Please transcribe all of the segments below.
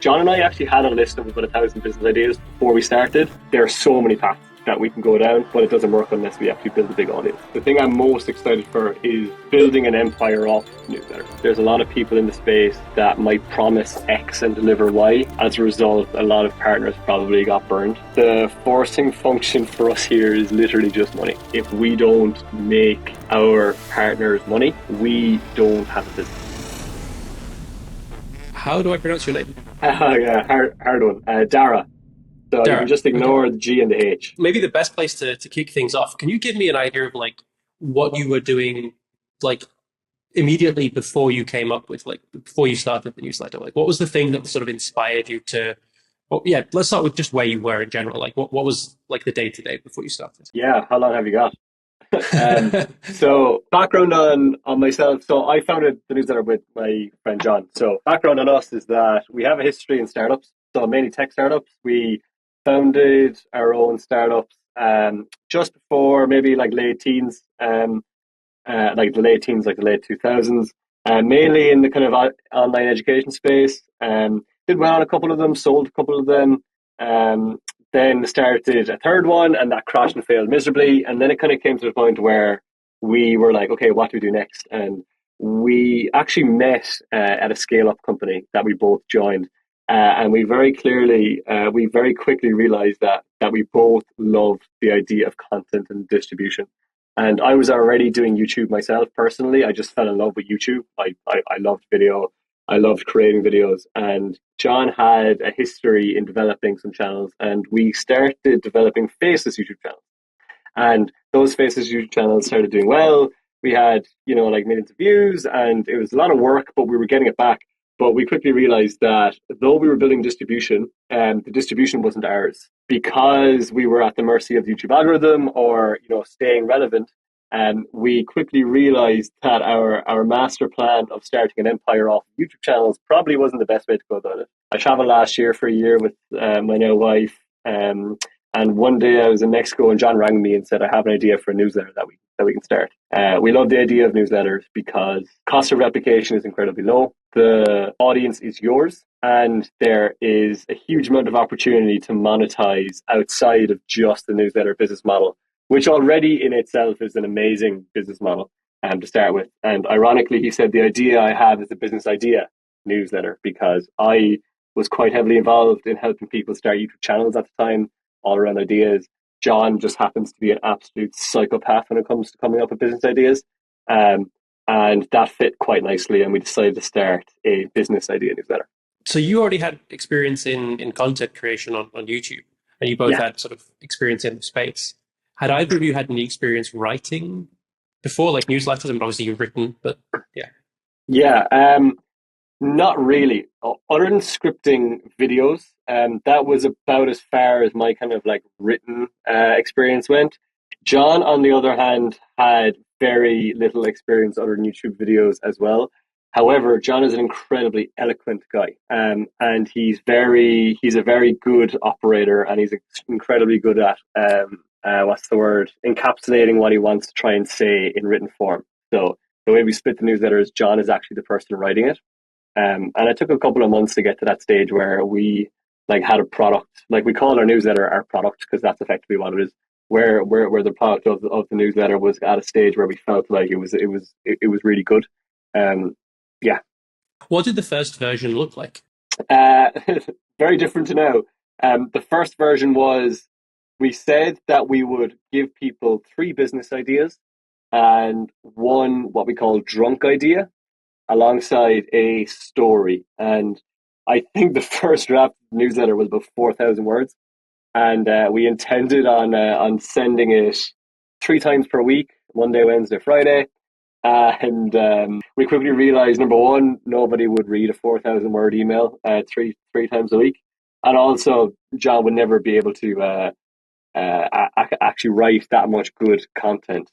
John and I actually had a list of about 1,000 business ideas before we started. There are so many paths that we can go down, but it doesn't work unless we actually build a big audience. The thing I'm most excited for is building an empire off newsletter. There's a lot of people in the space that might promise X and deliver Y. As a result, a lot of partners probably got burned. The forcing function for us here is literally just money. If we don't make our partners money, we don't have a business. How do I pronounce your name? Yeah, hard one. Daragh. So you can Daragh. just Okay. ignore the G and the H. Maybe the best place to kick things off. Can you give me an idea of like what you were doing like immediately before you came up with like before you started the newsletter? Like what was the thing that sort of inspired you to well, yeah, let's start with just where you were in general. Like what was like the day to day before you started? Yeah, how long have you got? So background on myself. So I founded the newsletter with my friend John. So background on us is that we have a history in startups. So mainly tech startups. We founded our own startups just before maybe like late teens, like the late teens, like the late 2000s. Mainly in the kind of online education space. Did well on a couple of them, sold a couple of them. Um, then started a third one, and that crashed and failed miserably. And then it kind of came to the point where we were like, okay, what do we do next? And we actually met at a scale up company that we both joined. And we very quickly realized that we both loved the idea of content and distribution. And I was already doing YouTube myself personally. I just fell in love with YouTube. I loved video. I loved creating videos. And John had a history in developing some channels. And we started developing Faces YouTube channels. And those Faces YouTube channels started doing well. We had, like millions of views, and it was a lot of work, but we were getting it back. But we quickly realized that though we were building distribution, the distribution wasn't ours because we were at the mercy of the YouTube algorithm or staying relevant. And we quickly realized that our master plan of starting an empire off YouTube channels probably wasn't the best way to go about it. I traveled last year for a year with my now wife. And one day I was in Mexico and John rang me and said, I have an idea for a newsletter that we can start. We love the idea of newsletters because cost of replication is incredibly low. The audience is yours, and there is a huge amount of opportunity to monetize outside of just the newsletter business model, which already in itself is an amazing business model to start with. And ironically, he said the idea I have is a business idea newsletter because I was quite heavily involved in helping people start YouTube channels at the time, all around ideas. John just happens to be an absolute psychopath when it comes to coming up with business ideas. And that fit quite nicely, and we decided to start a business idea newsletter. So you already had experience in content creation on YouTube, and you both Yeah, had sort of experience in the space. Had either of you had any experience writing before, like newsletters? I mean, obviously you've written, but yeah. yeah. Not really. Other than scripting videos, that was about as far as my kind of like written experience went. John, on the other hand, had very little experience other than YouTube videos as well. However, John is an incredibly eloquent guy, and he's a very good operator, and he's incredibly good at what's the word, encapsulating what he wants to try and say in written form. So the way we split the newsletter is John is actually the person writing it, and it took a couple of months to get to that stage where we like had a product, like we call our newsletter our product because that's effectively what it is. Where the product of the newsletter was at a stage where we felt like it was really good. Um, yeah, What did the first version look like? uh, very different to now. The first version was we said that we would give people three business ideas and one what we call drunk idea alongside a story. And I think the first draft newsletter was about 4,000 words, and we intended on sending it three times per week: Monday, Wednesday, Friday. And we quickly realized, number one, nobody would read a 4,000 word email three times a week, and also John would never be able to actually write that much good content.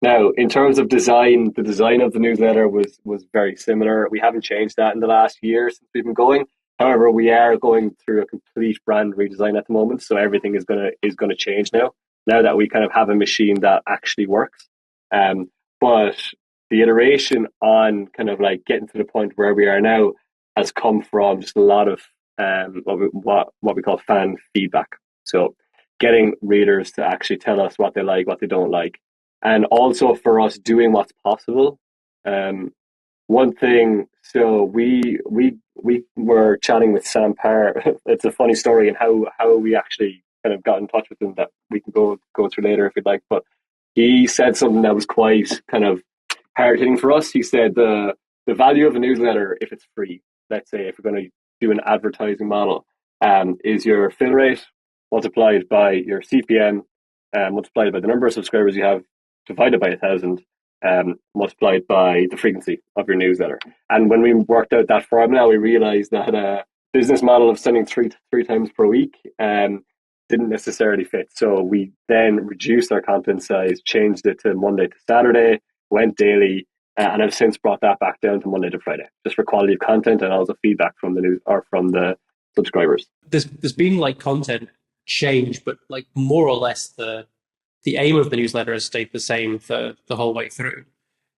Now, in terms of design, the design of the newsletter was very similar. We haven't changed that in the last year since we've been going. However, we are going through a complete brand redesign at the moment, so everything is gonna change now. Now that we kind of have a machine that actually works, but the iteration on kind of like getting to the point where we are now has come from just a lot of what we call fan feedback. So getting readers to actually tell us what they like, what they don't like, and also for us doing what's possible. Um, One thing, so we were chatting with Sam Parr. It's a funny story and how we actually kind of got in touch with him that we can go through later if you'd like. But he said something that was quite kind of hard hitting for us. He said the value of a newsletter, if it's free, let's say if we're going to do an advertising model, is your fill rate multiplied by your CPM, multiplied by the number of subscribers you have, divided by 1,000, multiplied by the frequency of your newsletter. And when we worked out that formula, we realized that a business model of sending three times per week didn't necessarily fit. So we then reduced our content size, changed it to Monday to Saturday, went daily, and I've since brought that back down to Monday to Friday, just for quality of content and also feedback from the news or from the subscribers. There's been like content change, but like more or less the aim of the newsletter has stayed the same for the whole way through.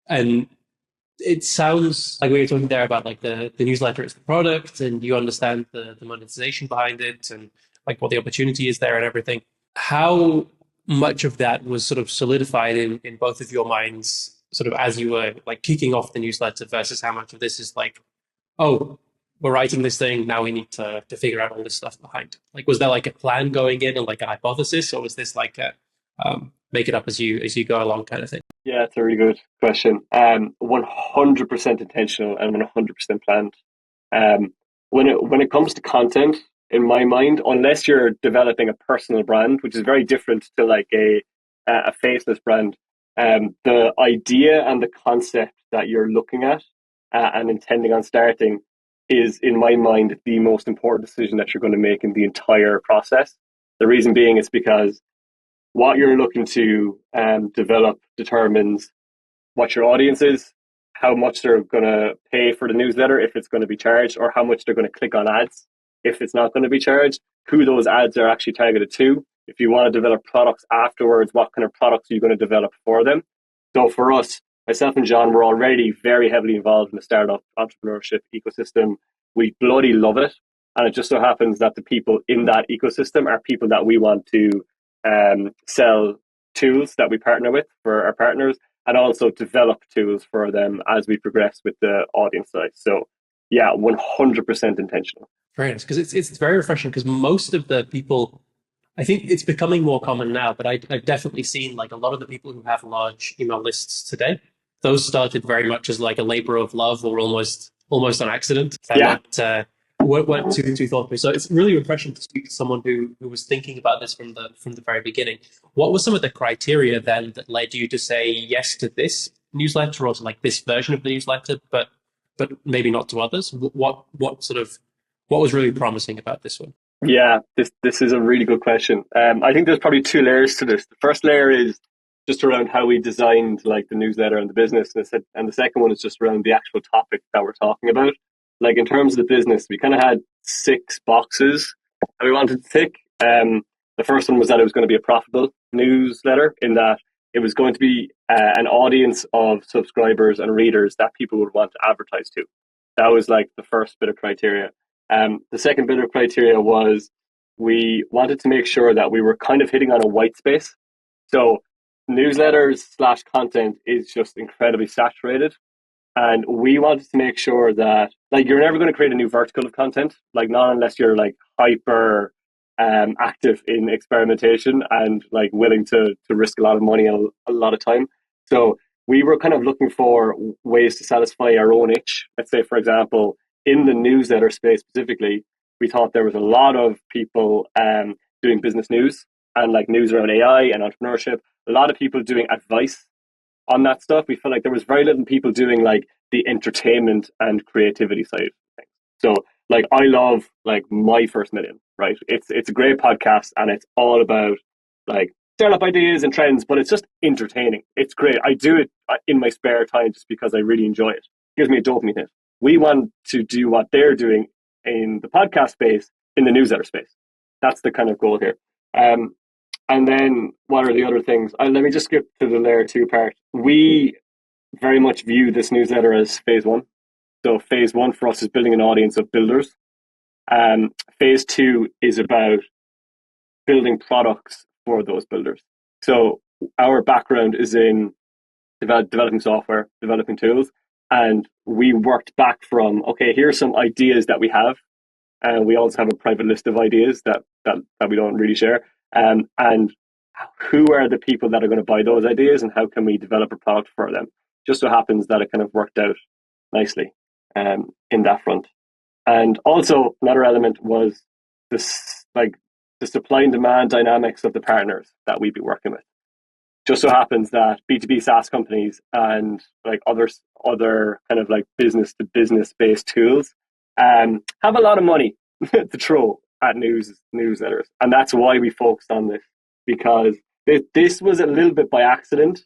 And it sounds like we were talking there about like the newsletter is the product and you understand the monetization behind it and like what the opportunity is there and everything. How much of that was sort of solidified in both of your minds sort of as you were like kicking off the newsletter versus how much of this is like, oh, we're writing this thing, now we need to figure out all this stuff behind it? Like was there like a plan going in and like a hypothesis, or was this like a make it up as you go along kind of thing? Yeah, it's a really good question. 100% intentional and 100% planned. When it comes to content, in my mind, unless you're developing a personal brand, which is very different to like a faceless brand, the idea and the concept that you're looking at and intending on starting is, in my mind, the most important decision that you're going to make in the entire process. The reason being is because what you're looking to develop determines what your audience is, how much they're going to pay for the newsletter if it's going to be charged, or how much they're going to click on ads if it's not going to be charged, who those ads are actually targeted to. If you want to develop products afterwards, what kind of products are you going to develop for them? So for us, myself and John, we're already very heavily involved in the startup entrepreneurship ecosystem. We bloody love it. And it just so happens that the people in that ecosystem are people that we want to sell tools that we partner with for our partners, and also develop tools for them as we progress with the audience size. So yeah, 100% intentional. Very nice, because it's very refreshing because most of the people, I think it's becoming more common now, but I've definitely seen like a lot of the people who have large email lists today, those started very much as like a labor of love or almost on accident. They're Yeah, not weren't too thoughtful. So it's really refreshing to speak to someone who was thinking about this from the very beginning. What were some of the criteria then that led you to say yes to this newsletter or to like this version of the newsletter, but maybe not to others? What sort of what was really promising about this one? yeah, this is a really good question. I think there's probably two layers to this. The first layer is just around how we designed like the newsletter and the business, and the second one is just around the actual topic that we're talking about. Like in terms of the business, we kind of had six boxes that we wanted to tick. The first one was that it was going to be a profitable newsletter, in that it was going to be an audience of subscribers and readers that people would want to advertise to. That was like the first bit of criteria. The second bit of criteria was we wanted to make sure that we were kind of hitting on a white space. So newsletters slash content is just incredibly saturated. And we wanted to make sure that like you're never going to create a new vertical of content, like not unless you're like hyper active in experimentation and like willing to risk a lot of money and a lot of time. So we were kind of looking for ways to satisfy our own itch. Let's say, for example, in the newsletter space specifically, we thought there was a lot of people doing business news and like news around AI and entrepreneurship. A lot of people doing advice on that stuff. We felt like there was very little people doing like the entertainment and creativity side of things. So like I love like My First Million, right? It's a great podcast and it's all about like startup ideas and trends, but it's just entertaining. It's great. I do it in my spare time just because I really enjoy it. It gives me a dopamine hit. We want to do what they're doing in the podcast space in the newsletter space. That's the kind of goal here. Um, and then what are the other things? Let me just skip to the layer two part. We very much view this newsletter as phase one. So phase one for us is building an audience of builders. Phase two is about building products for those builders. So our background is in developing software, developing tools, and we worked back from, okay, here's some ideas that we have, and we also have a private list of ideas that we don't really share. And who are the people that are going to buy those ideas, and how can we develop a product for them? Just so happens that it kind of worked out nicely in that front. And also another element was this, like the supply and demand dynamics of the partners that we'd be working with. Just so happens that B2B SaaS companies and like other kind of like business to business based tools have a lot of money to throw at newsletters, and that's why we focused on this, because this was a little bit by accident.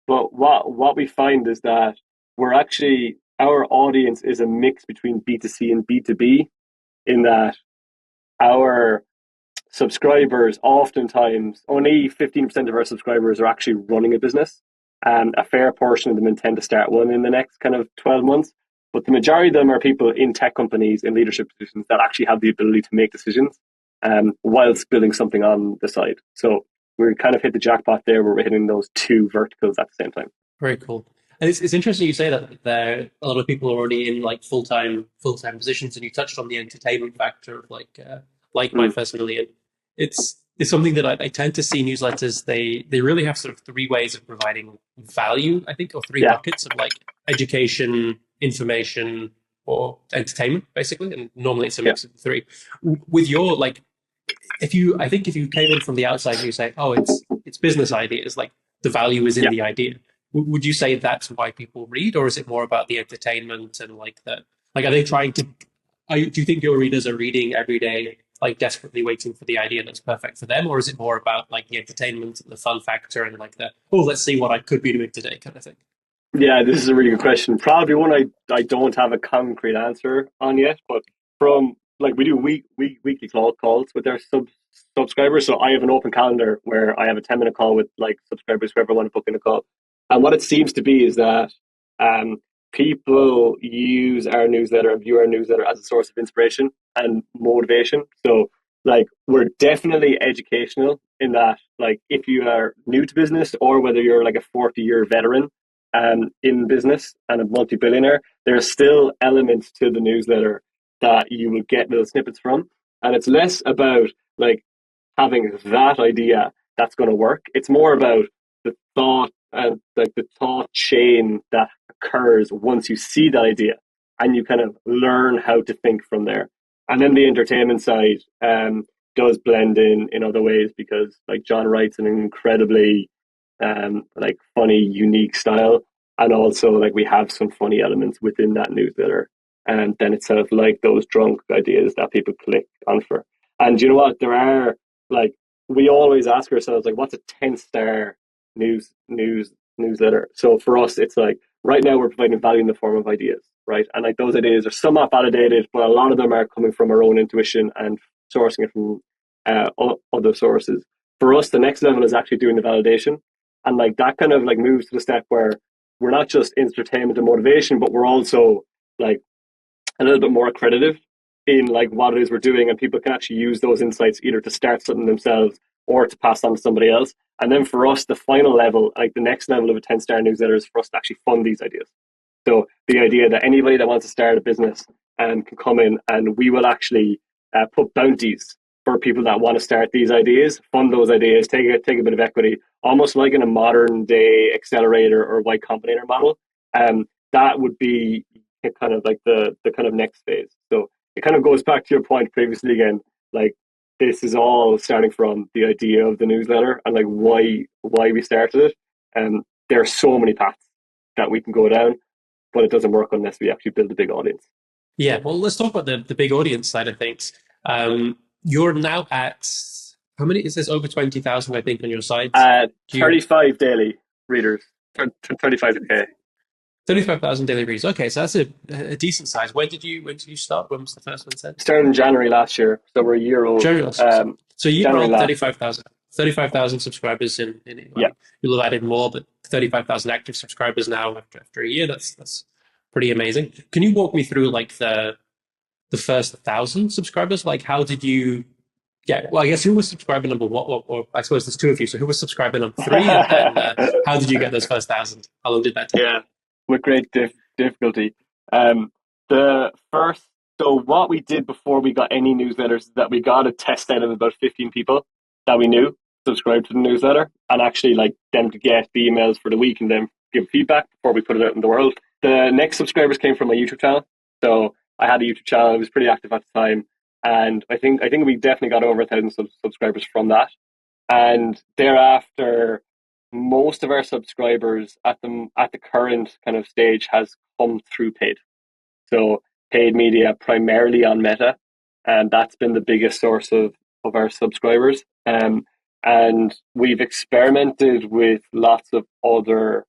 But what we find is that we're actually, our audience is a mix between B2C and B2B, in that our subscribers, oftentimes only 15% of our subscribers are actually running a business. A fair portion of them intend to start one in the next kind of 12 months. But the majority of them are people in tech companies in leadership positions that actually have the ability to make decisions whilst building something on the side. So we kind of hit the jackpot there where we're hitting those two verticals at the same time. Very cool. And it's interesting you say that there a lot of people are already in like full time positions, and you touched on the entertainment factor of like my Mm. first million. It's something that I tend to see newsletters. They really have sort of three ways of providing value, I think, or three Yeah, buckets of like education, information, or entertainment, basically. And normally it's a yeah, mix of the three. With your like, if you I think if you came in from the outside and you say, oh, it's business ideas, like the value is in yeah. the idea. Would you say that's why people read, or is it more about the entertainment and like the like? Are they trying to? Do you think your readers are reading every day, like desperately waiting for the idea that's perfect for them, or is it more about like the entertainment and the fun factor and like the oh, let's see what I could be doing today kind of thing? Yeah, this is a really good question. Probably one I don't have a concrete answer on yet, but from like we do weekly calls with our subscribers. So I have an open calendar where I have a 10-minute call with like subscribers, whoever want to book in a call. And what it seems to be is that um, people use our newsletter and view our newsletter as a source of inspiration and motivation. So like we're definitely educational in that, like if you are new to business or whether you're like a 40-year veteran in business and a multi-billionaire, there are still elements to the newsletter that you will get little snippets from. And it's less about like having that idea that's going to work. It's more about the thought and like the thought chain that occurs once you see that idea, and you kind of learn how to think from there. And then the entertainment side does blend in other ways, because like John writes an incredibly like funny, unique style, and also like we have some funny elements within that newsletter. And then it's sort of like those drunk ideas that people click on for. And you know what? There are like we always ask ourselves like, what's a 10-star newsletter? So for us, it's like right now we're providing value in the form of ideas, right? And like those ideas are somewhat validated, but a lot of them are coming from our own intuition and sourcing it from other sources. For us, the next level is actually doing the validation, and like that kind of like moves to the step where we're not just entertainment and motivation, but we're also like a little bit more accredited in like what it is we're doing, and people can actually use those insights either to start something themselves or to pass on to somebody else. And then for us, the final level, like the next level of a 10-star newsletter, is for us to actually fund these ideas. So the idea that anybody that wants to start a business can come in, and we will actually put bounties for people that want to start these ideas, fund those ideas, take a bit of equity, almost like in a modern day accelerator or Y Combinator model. That would be kind of like the kind of next phase. So it kind of goes back to your point previously again, like this is all starting from the idea of the newsletter and like why we started it. And there are so many paths that we can go down, but it doesn't work unless we actually build a big audience. Yeah, well, let's talk about the big audience side of things. You're now at how many? Is this over 20,000? I think on your sites. Do you 35 daily readers, 35K. 35,000 daily reads? Okay, so that's a decent size. When did you start? When was the first one said? Started in January last year, so we're a year old. January last year. So you're January on last. 35,000 subscribers in Yeah, you'll have added more, but 35,000 active subscribers now after a year. That's pretty amazing. Can you walk me through like the first 1,000 subscribers? Like, how did you get? Well, I guess who was subscriber number one? Or I suppose there's two of you. So who was subscriber number three? And then how did you get those first 1,000? How long did that take? Yeah, with great difficulty. Um, the first, so what we did before we got any newsletters is that we got a test out of about 15 people that we knew subscribed to the newsletter, and actually like them to get the emails for the week and then give feedback before we put it out in the world. The next subscribers came from my YouTube channel. So I had a YouTube channel. It was pretty active at the time. And I think we definitely got over 1,000 subscribers from that. And thereafter, most of our subscribers at the current kind of stage has come through paid. So paid media primarily on Meta, and that's been the biggest source of our subscribers. And we've experimented with lots of other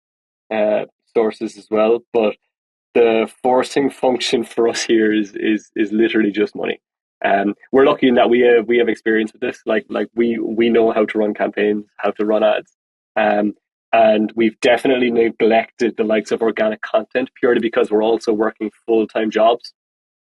sources as well, but the forcing function for us here is literally just money. We're lucky in that we have experience with this. Like we know how to run campaigns, how to run ads, um, and we've definitely neglected the likes of organic content purely because we're also working full time jobs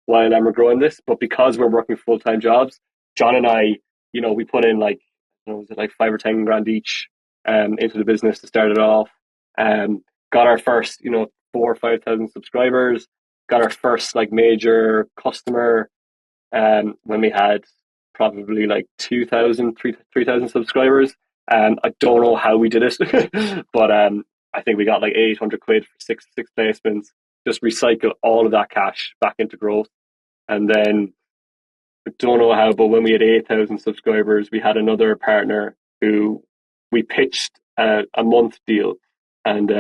while we're growing this. But because we're working full time jobs, John and I, we put in like, was it like 5 or 10 grand each into the business to start it off. Got our first, 4 or 5 thousand subscribers. Got our first like major customer when we had probably like 3,000 subscribers. I don't know how we did it, but I think we got like 800 quid for six placements. Just recycle all of that cash back into growth, and then I don't know how, but when we had 8,000 subscribers, we had another partner who we pitched a month deal, and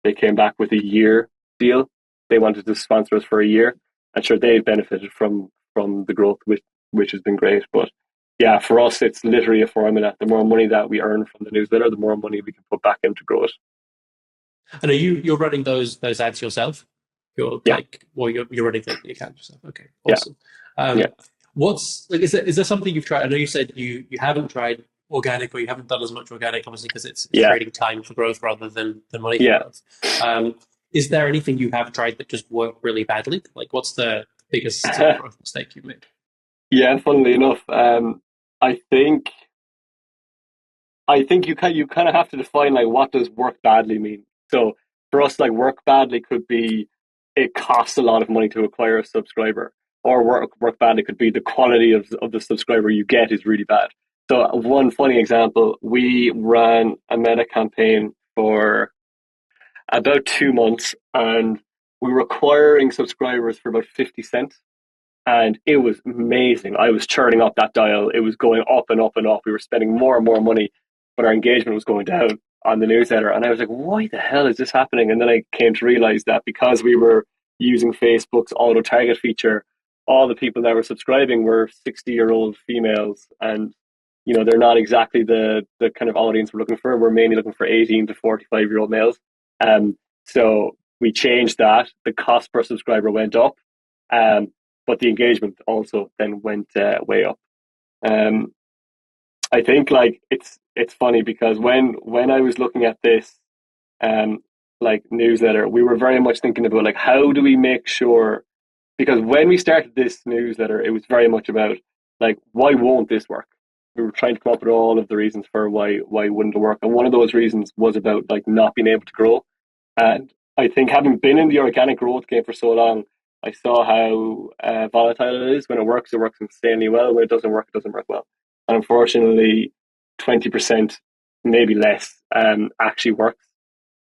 they came back with a year deal. They wanted to sponsor us for a year, and sure, they've benefited from the growth, which has been great. But yeah, for us, it's literally a formula. The more money that we earn from the newsletter, the more money we can put back in to grow it. And you're running those ads yourself? You're Yeah, like, well, you're running the account yourself. Okay, yeah, awesome. yeah, What's like? Is there something you've tried? I know you said you haven't tried organic, or you haven't done as much organic, obviously, because it's yeah, trading time for growth rather than money for yeah. growth. Is there anything you have tried that just worked really badly? Like, what's the biggest growth mistake you've made? Yeah, funnily enough, I think you kind of have to define like what does work badly mean. So for us, like work badly could be it costs a lot of money to acquire a subscriber, or work badly could be the quality of the subscriber you get is really bad. So one funny example, we ran a meta campaign for about 2 months, and we were acquiring subscribers for about 50 cents, and it was amazing. I was churning up that dial. It was going up and up and up. We were spending more and more money, but our engagement was going down on the newsletter. And I was like, why the hell is this happening? And then I came to realize that because we were using Facebook's auto target feature, all the people that were subscribing were 60-year-old females. And, they're not exactly the kind of audience we're looking for. We're mainly looking for 18 to 45-year-old males. So we changed that. The cost per subscriber went up. Um, but the engagement also then went way up. Um, I think like it's funny because when I was looking at this um, like newsletter, we were very much thinking about like how do we make sure, because when we started this newsletter, it was very much about like why won't this work? We were trying to come up with all of the reasons for why wouldn't it work, and one of those reasons was about like not being able to grow. And I think having been in the organic growth game for so long, I saw how volatile it is. When it works insanely well. When it doesn't work well. And unfortunately, 20%, maybe less, actually works.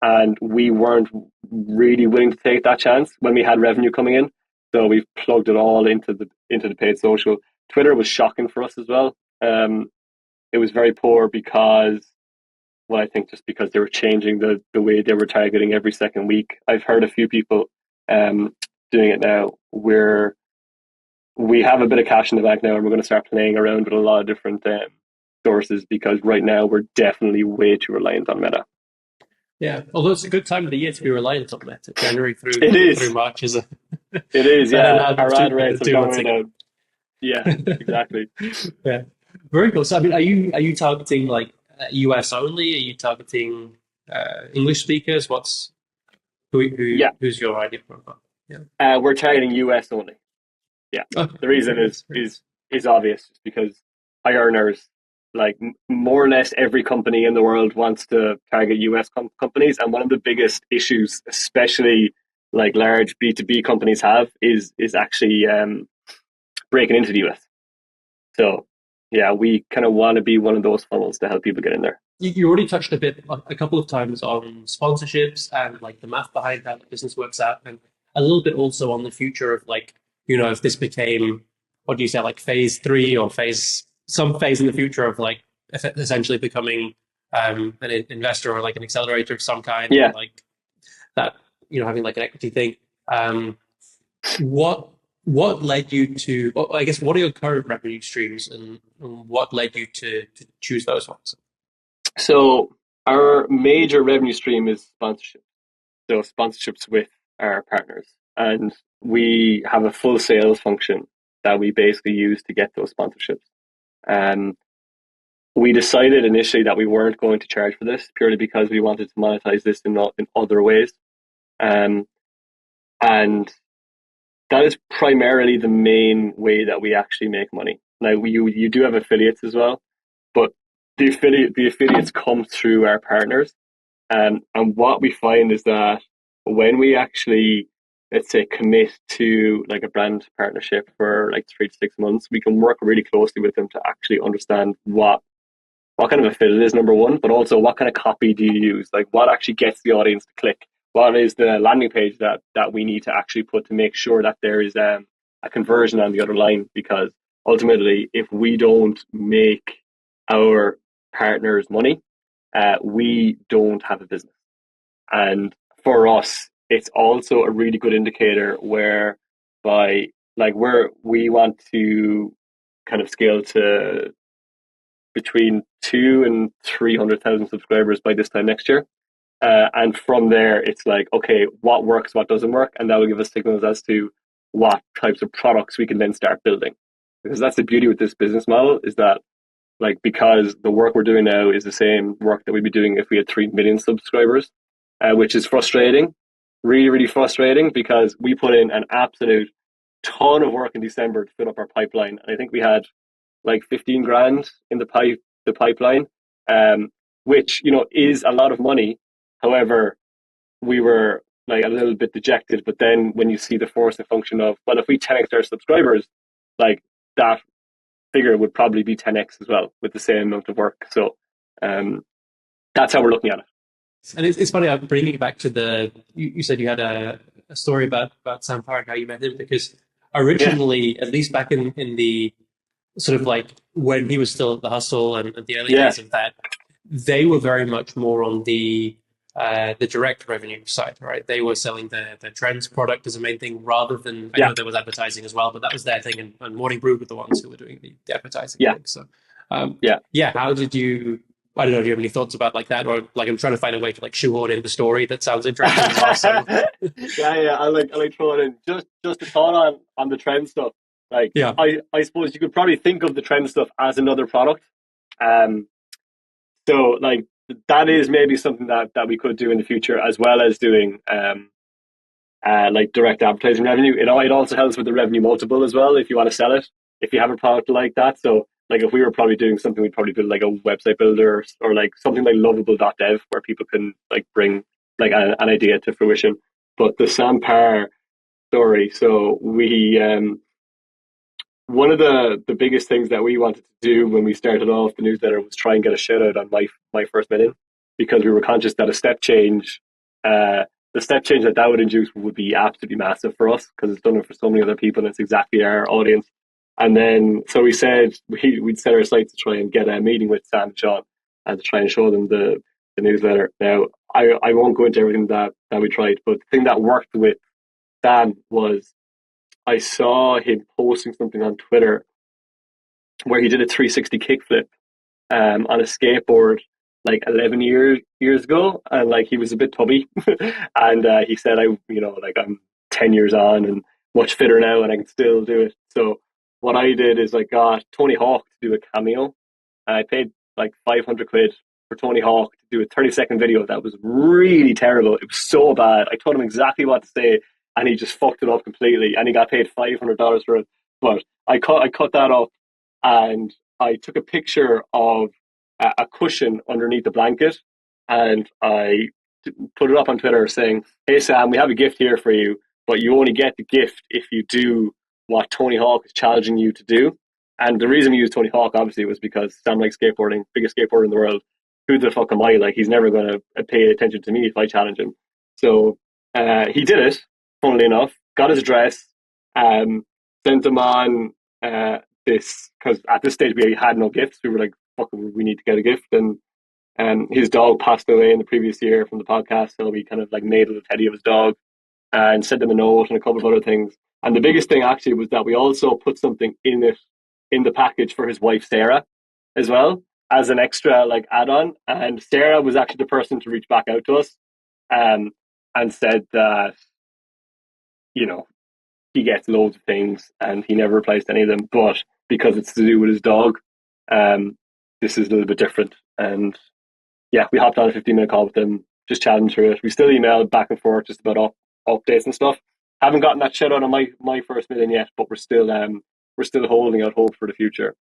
And we weren't really willing to take that chance when we had revenue coming in. So we've plugged it all into the paid social. Twitter was shocking for us as well. It was very poor because, well, I think just because they were changing the way they were targeting every second week. I've heard a few people um, doing it now where we have a bit of cash in the bank now, and we're going to start playing around with a lot of different sources, because right now we're definitely way too reliant on Meta. Yeah, although it's a good time of the year to be reliant on Meta. January It through is. March is a It is. better Yeah, now than our ad two, rates have two gone months way ago. down. Yeah, exactly. Yeah, very cool. So, I mean, are you targeting like US only? Are you targeting English speakers? Who's Yeah, your ideal profile? Yeah. We're targeting US only. Yeah, Okay. the reason Very nice. Very nice. is obvious, just because high earners, like more or less every company in the world wants to target US companies, and one of the biggest issues, especially like large B2B companies have, is actually breaking into the US. So yeah, we kind of want to be one of those funnels to help people get in there. You already touched a bit, a couple of times on sponsorships and like the math behind how the business works out, and a little bit also on the future of like, if this became, what do you say, like phase three or some phase in the future of like essentially becoming an investor or like an accelerator of some kind, or Yeah. like that, having like an equity thing. Um, what what led you to, well, I guess, what are your current revenue streams, and what led you to choose those ones? So our major revenue stream is sponsorship. So sponsorships with our partners, and we have a full sales function that we basically use to get those sponsorships. Um, we decided initially that we weren't going to charge for this purely because we wanted to monetize this in other ways. Um, and that is primarily the main way that we actually make money. Now, you do have affiliates as well, but the affiliates come through our partners. And what we find is that when we actually, let's say, commit to like a brand partnership for like 3 to 6 months, we can work really closely with them to actually understand what kind of a fit it is, number one, but also what kind of copy do you use? Like what actually gets the audience to click? What is the landing page that we need to actually put to make sure that there is a conversion on the other line? Because ultimately, if we don't make our partners money, we don't have a business. And for us, it's also a really good indicator where by like where we want to kind of scale to between 2 and 300,000 subscribers by this time next year. And from there, it's like, okay, what works, what doesn't work, and that will give us signals as to what types of products we can then start building. Because that's the beauty with this business model is that, like, because the work we're doing now is the same work that we'd be doing if we had 3 million subscribers, which is frustrating, really, really frustrating, because we put in an absolute ton of work in December to fill up our pipeline. And I think we had like 15 grand in the pipeline, um, which is a lot of money. However, we were like a little bit dejected. But then when you see the force and function of, well, if we 10x our subscribers, like that figure would probably be 10x as well with the same amount of work. So um, that's how we're looking at it. And it's funny, I'm bringing it back to you said you had a story about Sam Parr and how you met him, because Yeah, originally, at least back in the sort of like when he was still at the hustle and the early yeah, days of that, they were very much more on the direct revenue side, right? They were selling the trends product as a main thing rather than, I yeah, know there was advertising as well, but that was their thing. And Morning Brew were the ones who were doing the advertising yeah, thing. So, yeah. yeah, how did you? I don't know. Do you have any thoughts about like that, or like I'm trying to find a way to like shoehorn in the story that sounds interesting as well. So, Yeah. I like throwing in just a thought on the trend stuff. Like yeah, I suppose you could probably think of the trend stuff as another product. Um, so like that is maybe something that we could do in the future, as well as doing like direct advertising revenue. It also helps with the revenue multiple as well if you want to sell it, if you have a product like that. So like if we were probably doing something, we'd probably build like a website builder, or like something like lovable.dev where people can like bring like an idea to fruition. But the Sampar story, so we one of the biggest things that we wanted to do when we started off the newsletter was try and get a shout out on my first million, because we were conscious that uh, the step change that would induce would be absolutely massive for us, because it's done it for so many other people and it's exactly our audience. And then so we said we'd set our sights to try and get a meeting with Sam and Sean and to try and show them the newsletter. Now I won't go into everything that we tried, but the thing that worked with Sam was I saw him posting something on Twitter where he did a 360 kickflip on a skateboard like 11 years ago, and like he was a bit tubby, and he said, like I'm 10 years on and much fitter now, and I can still do it. So what I did is I got Tony Hawk to do a cameo, and I paid like 500 quid for Tony Hawk to do a 30-second video that was really terrible. It was so bad. I told him exactly what to say and he just fucked it up completely, and he got paid $500 for it. But I cut that up, and I took a picture of a cushion underneath the blanket, and I put it up on Twitter saying, "Hey Sam, we have a gift here for you, but you only get the gift if you do what Tony Hawk is challenging you to do." And the reason we used Tony Hawk obviously was because Sam likes skateboarding, biggest skateboarder in the world. Who the fuck am I? Like, he's never going to pay attention to me if I challenge him. So he did it, funnily enough, got his address, um, sent him on this, because at this stage we had no gifts. We were like, fuck, we need to get a gift. And his dog passed away in the previous year from the podcast. So we kind of like made a little teddy of his dog and sent him a note and a couple of other things. And the biggest thing actually was that we also put something in it, in the package, for his wife, Sarah, as well, as an extra like add-on. And Sarah was actually the person to reach back out to us, um, and said that, you know, he gets loads of things and he never replies to any of them, but because it's to do with his dog, um, this is a little bit different. And yeah, we hopped on a 15-minute call with him, just chatting through it. We still emailed back and forth just about updates and stuff. Haven't gotten that shit out of my first million yet, but we're still holding out hope for the future.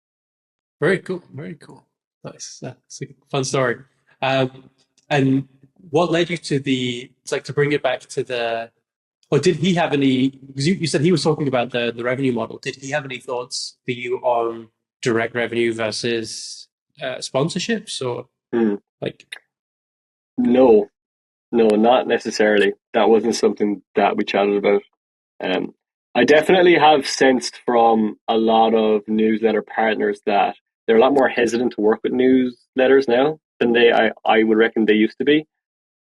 Very cool. Very cool. Nice. That's a fun story. And what led you to it's like to bring it back to or did he have any, because you said he was talking about the revenue model. Did he have any thoughts for you on direct revenue versus sponsorships or Hmm. like, No, no, not necessarily. That wasn't something that we chatted about. Um, I definitely have sensed from a lot of newsletter partners that they're a lot more hesitant to work with newsletters now than I would reckon they used to be.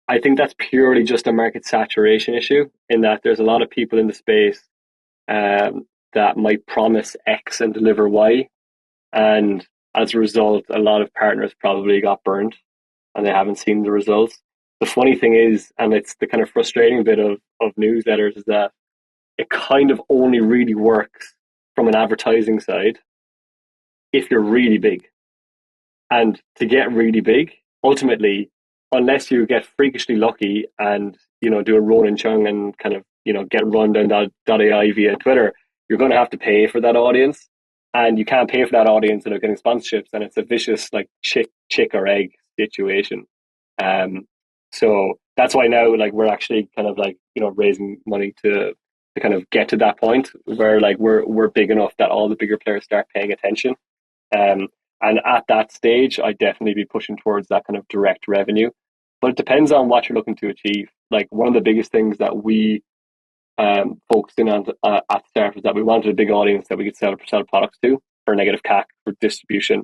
I think that's purely just a market saturation issue, in that there's a lot of people in the space that might promise X and deliver Y. And as a result, a lot of partners probably got burned and they haven't seen the results. The funny thing is, and it's the kind of frustrating bit of newsletters, is that it kind of only really works from an advertising side if you're really big. And to get really big, ultimately, unless you get freakishly lucky and, do a Ronan Chung and kind of, get run down .ai via Twitter, you're going to have to pay for that audience. And you can't pay for that audience without getting sponsorships. And it's a vicious, like, chick or egg situation. Um, so that's why now, like, we're actually kind of like, raising money to kind of get to that point where like we're big enough that all the bigger players start paying attention. Um, and at that stage, I'd definitely be pushing towards that kind of direct revenue. But it depends on what you're looking to achieve. Like, one of the biggest things that we focused in on at the start was that we wanted a big audience that we could sell products to for negative CAC, for distribution.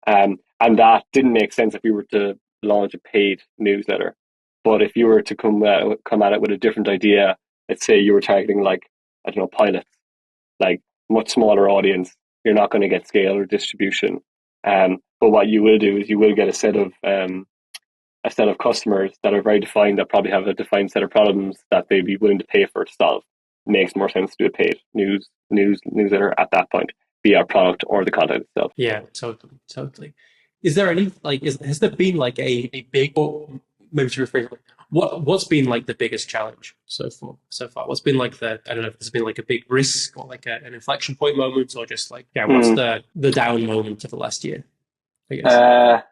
And that didn't make sense if we were to launch a paid newsletter. But if you were to come at it with a different idea, let's say you were targeting, like, I don't know, pilots, like, much smaller audience, you're not going to get scale or distribution. But what you will do is you will get a set of customers that are very defined, that probably have a defined set of problems that they'd be willing to pay for to solve. It makes more sense to do a paid newsletter at that point, be our product or the content itself. yeah, totally. Is there any like has there been like a big, or maybe to rephrase it, what's been like the biggest challenge so far? What's been like I don't know if there's been like a big risk or like an inflection point moment, or just like, yeah, what's the down moment of the last year, I guess?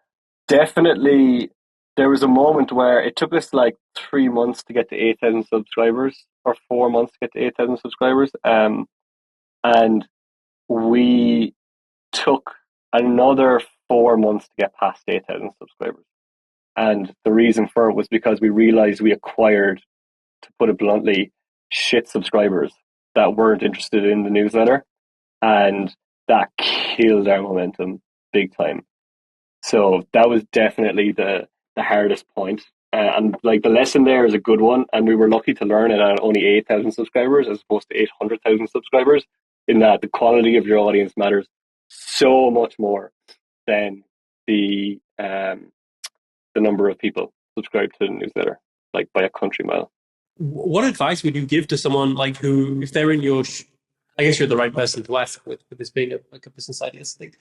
Definitely, there was a moment where it took us like 3 months to get to 8,000 subscribers, or 4 months to get to 8,000 subscribers. And we took another 4 months to get past 8,000 subscribers. And the reason for it was because we realized we acquired, to put it bluntly, shit subscribers that weren't interested in the newsletter. And that killed our momentum big time. So that was definitely the hardest point. And like, the lesson there is a good one. And we were lucky to learn it at only 8,000 subscribers as opposed to 800,000 subscribers, in that the quality of your audience matters so much more than the number of people subscribed to the newsletter, like, by a country mile. What advice would you give to someone like who, if they're in your, I guess you're the right person to ask with this being like a business ideas thing.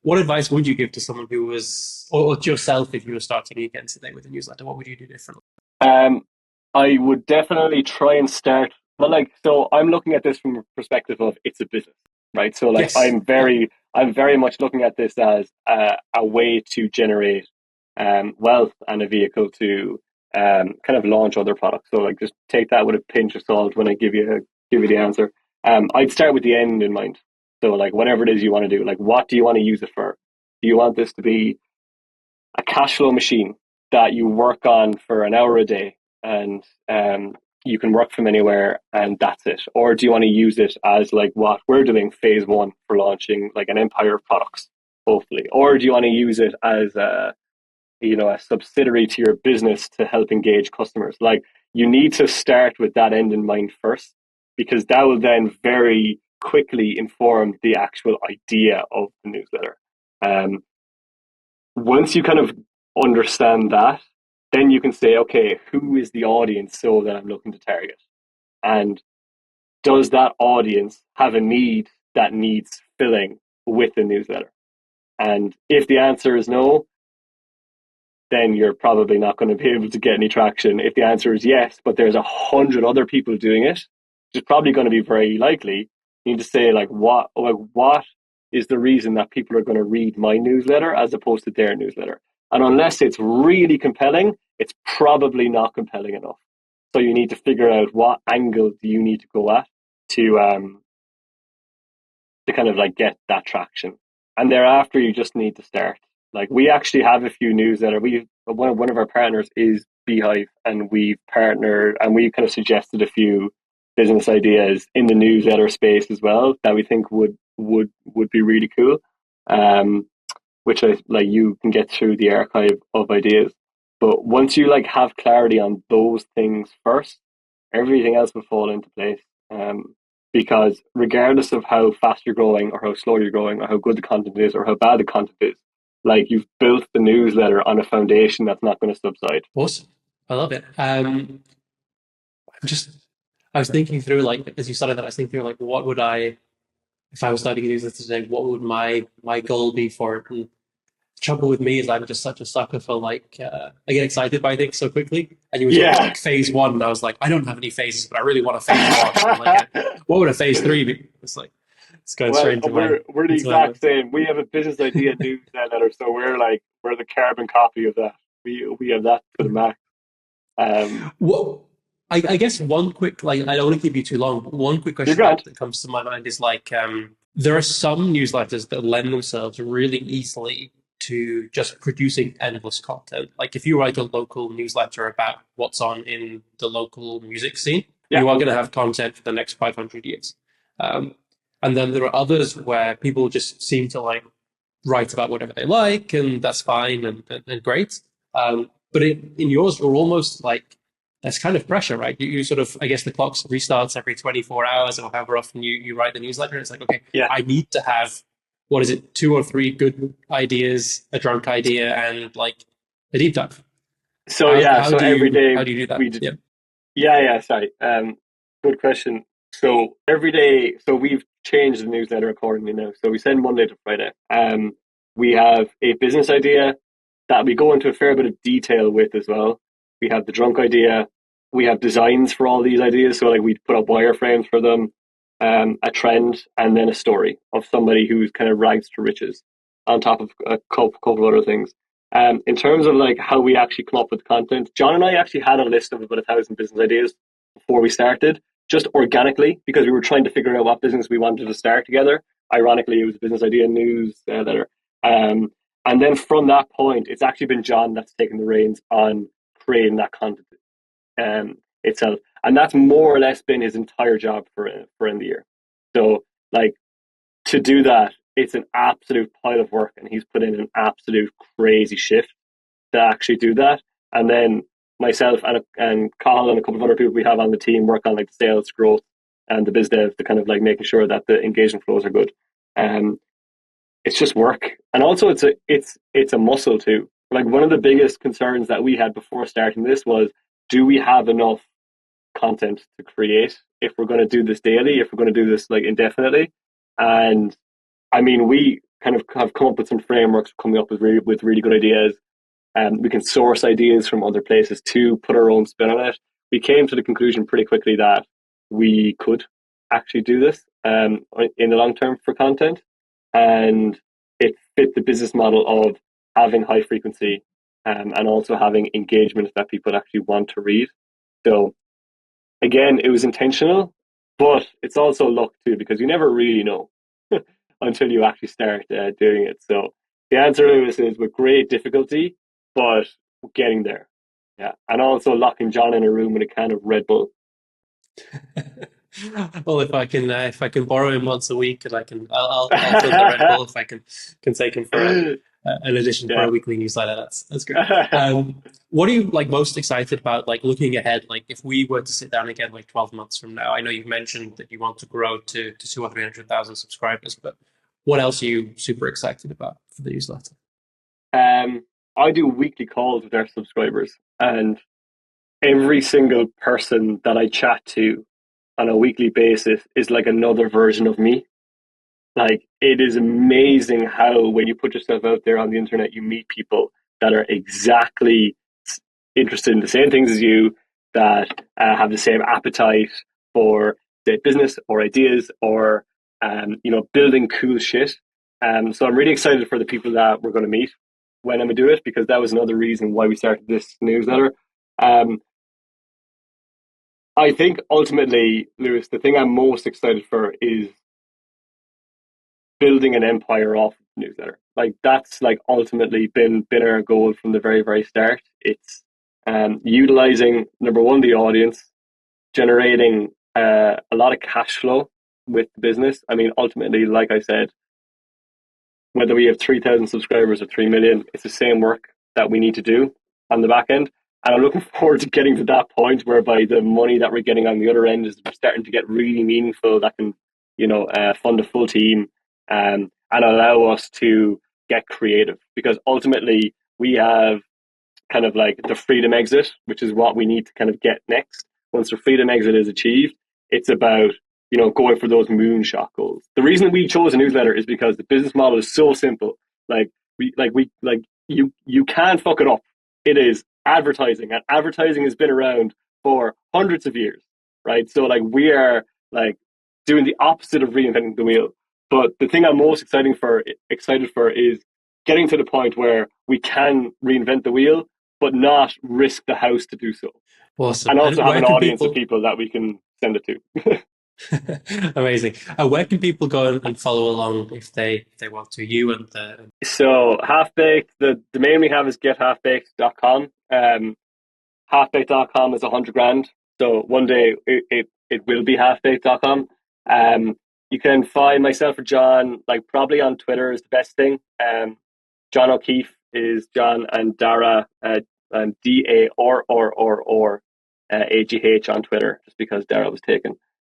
What advice would you give to someone who was, or to yourself, if you were starting again today with a newsletter? What would you do differently? I would definitely try and start But like, so I'm looking at this from a perspective of it's a business, right? So like, Yes. Yeah. I'm very much looking at this as a way to generate wealth and a vehicle to kind of launch other products. So like, just take that with a pinch of salt when I give you the answer. I'd start with the end in mind. So like, whatever it is you want to do, like, what do you want to use it for? Do you want this to be a cash flow machine that you work on for an hour a day and you can work from anywhere and that's it? Or do you want to use it as like what we're doing phase one for launching like an empire of products, hopefully? Or do you want to use it as a subsidiary to your business to help engage customers? Like you need to start with that end in mind first, because that will then very quickly inform the actual idea of the newsletter. Um, Once you kind of understand that, then you can say, okay, who is the audience so that I'm looking to target? And does that audience have a need that needs filling with the newsletter? And if the answer is no, then you're probably not going to be able to get any traction. If the answer is yes, but there's 100 other people doing it, which is probably going to be very likely, you need to say what is the reason that people are going to read my newsletter as opposed to their newsletter? And unless it's really compelling, it's probably not compelling enough. So you need to figure out what angle do you need to go at to to kind of like get that traction. And thereafter, you just need to start. Like we actually have a few newsletter. We one of our partners is Beehive, and we've partnered and we kind of suggested a few business ideas in the newsletter space as well that we think would be really cool. Um, which I like you can get through the archive of ideas. But once you like have clarity on those things first, everything else will fall into place. Because regardless of how fast you're growing or how slow you're growing or how good the content is or how bad the content is, like you've built the newsletter on a foundation that's not going to subside. Awesome. I love it. I'm just, I was thinking through, like, as you started that, I was thinking through, like, what would I, if I was starting to use this today, what would my goal be for it? And the trouble with me is I'm just such a sucker for, like, I get excited by things so quickly. And you were talking about, Yeah. like, phase one, and I was like, I don't have any phases, but I really want a phase one. And like, what would a phase three be? It's like, it's going Well, straight we're the into my exact mind. same. We have a business idea newsletter, so we're the carbon copy of that. We have that to the max. Um, Well, I guess one quick, like, I don't want to keep you too long, but one quick you're question grand. that comes to my mind is like, there are some newsletters that lend themselves really easily to just producing endless content. Like, if you write a local newsletter about what's on in the local music scene, Yeah. you are going to have content for the next 500 years. Um, and then there are others where people just seem to like write about whatever they like, and that's fine and great. But in yours, you're almost like that's kind of pressure, right? You sort of, I guess the clock restarts every 24 hours or however often you write the newsletter. And it's like, okay, Yeah. I need to have, what is it, two or three good ideas, a drunk idea, and like a deep dive. So yeah, so every day How do you do that? we did. Yeah. Yeah, sorry. Good question. So every day, so we've changed the newsletter accordingly now. So we send Monday to Friday. We have a business idea that we go into a fair bit of detail with as well. We have the drunk idea. We have designs for all these ideas. So like we put up wireframes for them, a trend, and then a story of somebody who's kind of rags to riches on top of a couple of other things. In terms of like how we actually come up with content, John and I actually had a list of about 1,000 business ideas before we started, just organically, because we were trying to figure out what business we wanted to start together. Ironically, it was a business idea newsletter. And then from that point, it's actually been John that's taken the reins on creating that content itself. And that's more or less been his entire job for in the year. So, like, to do that, it's an absolute pile of work, and he's put in an absolute crazy shift to actually do that. And then myself and Carl and a couple of other people we have on the team work on like the sales growth and the biz dev to kind of like making sure that the engagement flows are good. Um, it's just work, and also it's a muscle too. Like one of the biggest concerns that we had before starting this was, do we have enough content to create if we're going to do this daily, if we're going to do this like indefinitely? And I mean, we kind of have come up with some frameworks, coming up with really good ideas. We can source ideas from other places to put our own spin on it. We came to the conclusion pretty quickly that we could actually do this in the long term for content, and it fit the business model of having high frequency and also having engagement that people actually want to read. So again, it was intentional, but it's also luck too because you never really know until you actually start doing it. So the answer, Lewis, is with great difficulty, but getting there. Yeah, and also locking John in a room with a can of Red Bull. Well, if I can borrow him once a week, and I'll fill the Red Bull if I can take him for an edition for Yeah. a weekly newsletter. That's great. What are you like most excited about? Like looking ahead, like if we were to sit down again like 12 months from now, I know you've mentioned that you want to grow to 200 or 300,000 subscribers, but what else are you super excited about for the newsletter? um, I do weekly calls with our subscribers, and every single person that I chat to on a weekly basis is like another version of me. Like it is amazing how when you put yourself out there on the internet, you meet people that are exactly interested in the same things as you, that have the same appetite for say business or ideas or building cool shit. So I'm really excited for the people that we're going to meet when I'm gonna do it because that was another reason why we started this newsletter. Um, I think ultimately, Lewis, the thing I'm most excited for is building an empire off newsletter. Like that's like ultimately been our goal from the very start. It's utilizing number one the audience, generating a lot of cash flow with the business. I mean, ultimately, like I said, whether we have 3,000 subscribers or 3 million, it's the same work that we need to do on the back end. And I'm looking forward to getting to that point whereby the money that we're getting on the other end is starting to get really meaningful. That can, fund a full team and allow us to get creative. Because ultimately, we have kind of like the freedom exit, which is what we need to kind of get next. Once the freedom exit is achieved, it's about going for those moonshot goals. The reason we chose a newsletter is because the business model is so simple. You can't fuck it up. It is advertising, and advertising has been around for hundreds of years, right? So like we are like doing the opposite of reinventing the wheel. But the thing I'm most excited for is getting to the point where we can reinvent the wheel but not risk the house to do so. Awesome. And also And have where an can audience of people people that we can send it to. Amazing. Where can people go and follow along if they want to? You and So Half Baked, the domain we have is gethalfbaked.com. Halfbaked.com is 100 grand. So one day it will be halfbaked.com. Um, you can find myself or John, like probably on Twitter is the best thing. John O'Keefe is John and Dara, and DARRAGH on Twitter, just because Dara was taken.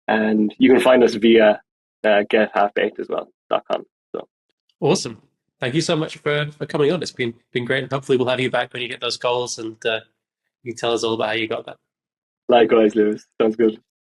And you can find us via gethalfbaked as well.com. So awesome. Thank you so much for coming on. It's been great. And hopefully we'll have you back when you get those goals and you can tell us all about how you got that. likewise, Lewis. Sounds good.